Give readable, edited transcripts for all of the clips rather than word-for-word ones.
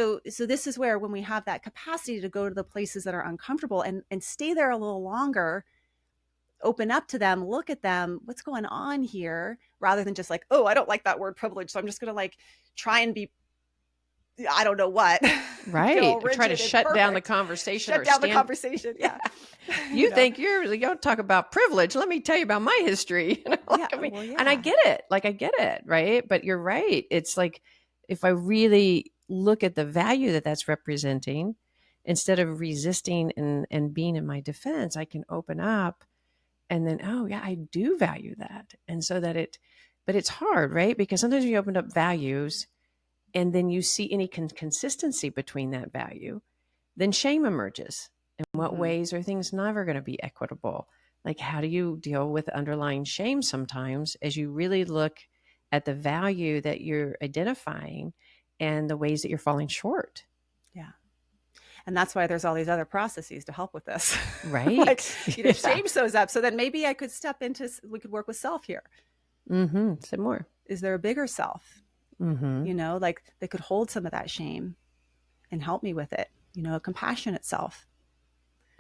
So this is where, when we have that capacity to go to the places that are uncomfortable and stay there a little longer, open up to them, look at them, what's going on here, rather than just like, oh, I don't like that word privilege, so I'm just going to like try and be, I don't know what, Right. Try to rigid and shut down the perfect. conversation Shut or down the stand. conversation. Yeah. You think you're going to talk about privilege. Let me tell you about my history. Yeah. Well, And I yeah. get it. Like, I get it. Right. But you're right. It's like, if I really look at the value that that's representing, instead of resisting and being in my defense, I can open up and then, oh yeah, I do value that. And so but it's hard, right? Because sometimes you open up values and then you see any consistency between that value, then shame emerges. In what Mm-hmm. ways are things never going to be equitable? Like, how do you deal with underlying shame sometimes as you really look at the value that you're identifying and the ways that you're falling short? Yeah. And that's why there's all these other processes to help with this. Like, Right. Yeah. shame shows up. So then maybe I could step into, we could work with self here. Mm-hmm. Say more. Is there a bigger self? Mm-hmm. Like they could hold some of that shame and help me with it, a compassionate self.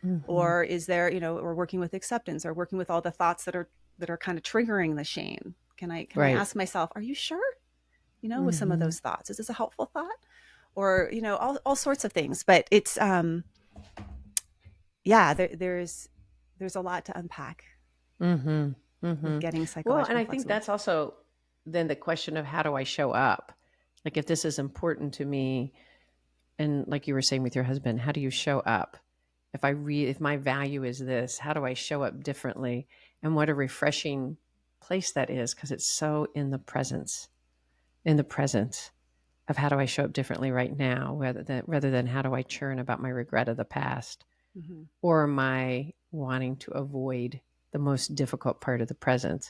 Mm-hmm. Or is there, we're working with acceptance, or working with all the thoughts that are kind of triggering the shame. Can I Right. ask myself, are you sure? With some of Mm-hmm. those thoughts, is this a helpful thought? Or, all sorts of things. But it's, yeah, there's a lot to unpack Mm-hmm. with Mm-hmm. getting Well, and psychologically I think flexible. that's also then the question of, how do I show up? Like, if this is important to me, and like you were saying with your husband, how do you show up? If my value is this, how do I show up differently? And what a refreshing place that is, because it's so in the present of, how do I show up differently right now, rather than how do I churn about my regret of the past, Mm-hmm. or am I wanting to avoid the most difficult part of the present?